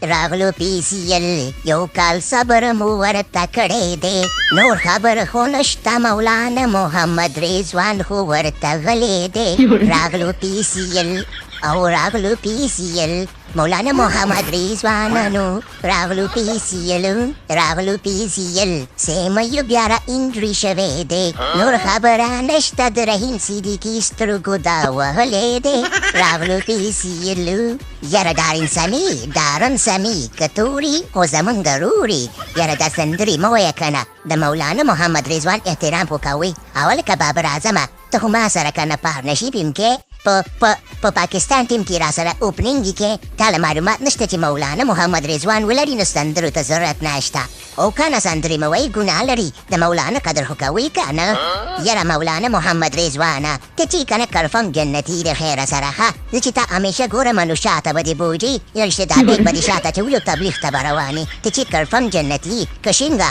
راغلو PCL یو کال صبر مو ورته کړی دی نور خبر خو نشته مولانا محمد رضوان خو ورته غلی دی راغلو PCL او راغلو PCL مولانا محمد رضوان نو راغلو PCL سیم ایوب یاره انجری شوی دی نور خبره نشته د رحیم صدیقي سترګو دا وهلی دی راغلو PCL یاره دارن سمی کتوري خو زمونږ روري یاره دا سندرې مه وایه کنه د مولانا محمد رضوان احترام خو کوئ اول که بابر اعظمه ته خو ما سره کنه پارتنرشیپ یم کې په پاکستان ټیم کې را سره اوپننګ کې تاله معلومات نشته چې مولانا محمد رضوان ولري نو سندرو ته ضرورت نشته او کنه سندرې مه وایي ګناه لري د مولانا قدر خو کوئ کنه یاره مولانا محمد رضوانه ته چې کنه کلفم جنتي د خیره سره ښه زه چې تا همیشه ګورم نو شاته به دې بوجي رشته دابېګ به دې شاته چولو تبلیغ ته به روانې ته چې کلفم جنتي کشینګه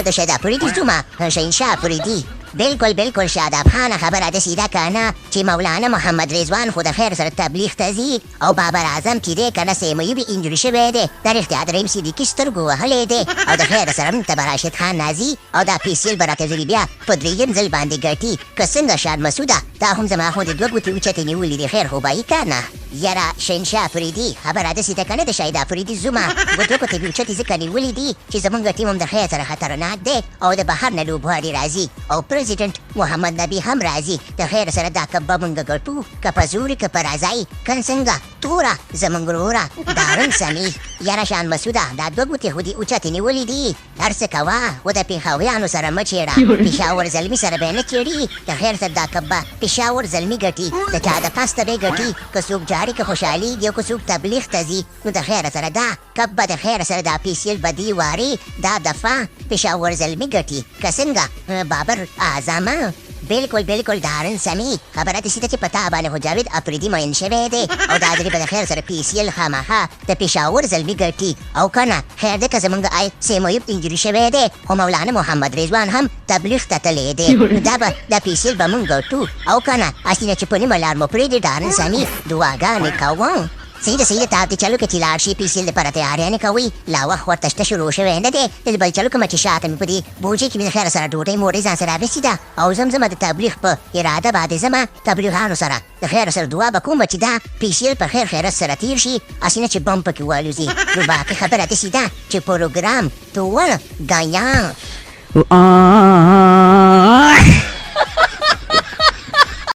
د شهید افریدي زومه شهنشاه افریدي بالکل شاداب خانه خبره داسې ده کنه چې مولانا محمد رضوان خو د خیر سره تبلیغ ته ځي او بابر اعظم چې دی کنه سیم ایوب انجري شوی دی دا رښتیا د رحیم صدیقي سترګو وهلی دی او د خیر سره هم ته به راشد خان نازي او دا PCL به راته ځلي بیا په درېیم ځل باندې ګټي که څنګه شان مسوده دا هم زما خو د دوه ګوتې اوچتې نیولې دي خیر خو به یې کنه یاره شهنشاه افریدي خبره داسې ده کنه د شهید افریدي زومه دوه ګوتې مې اوچتې ځکه نیولې دي چې زمونږ ټیم هم د خیر سره خطرناک دی او د بهر نه لوبغاړي راځي او پرزیدنټ محمد نبی هم راځي د خیر سره دا که به مونږ ګټو که په زوري که په رضایي که څنګه توره زمونږ وروره دارن سمي یاره شان مسوده دا دوه ګوتې خو دې اوچتې نیولې دي هر څه کوه خو د پېښوریانو سره مه چېړه پېښور زلمي سره به یې نه چېړي د خیر سره دا که به پېښور زلمي ګټي د چا د پاسته به یې ګټي که څوک جاري که خوشحالېږي او که څوک تبلیغ ته ځي نو د خیر سره دا کب به د خیر سره دا PCL به دې واري دا دفعه پېښور زلمي ګټي که څنګه بابر اعظم بالکل دارن سمی خبره داسې ده چې په تا باندې خو جاوید افریدي مین شوی دی او دا درې به د خیر سره PCL خامخا د پېښور زلمي ګټي او کنه خیر دی که زمونږ سیم ایوب انجري شوی دی خو مولانا محمد رضوان هم تبلیغ ته تللی دی نو دا به د PCL به مونږ ګټو او کنه اصلي نه چې په نیمه لار مو پرېږدي دارن سمی دعاګانې کوم صحیح ده تاو چلو که چې لاړ شي PCL دپاره تیاریانې کوي لا وخت ورته شته شروع شوی نه دی د بل چلو کومه چې شاته مې په دې بوجۍ کې مې د خیره سره ډوډۍ موډۍ ځان سره اخیستې ده او زمزمه د تبلیغ په اراده باندې ځمه تبلیغانو سره د خیره سره دعا به کومه چې دا PCL په خیر خیرت سره تیر شي هسې نه چې بم پکې والوځي نو باقي خبره داسې ده چې پروګرام ټول ګایان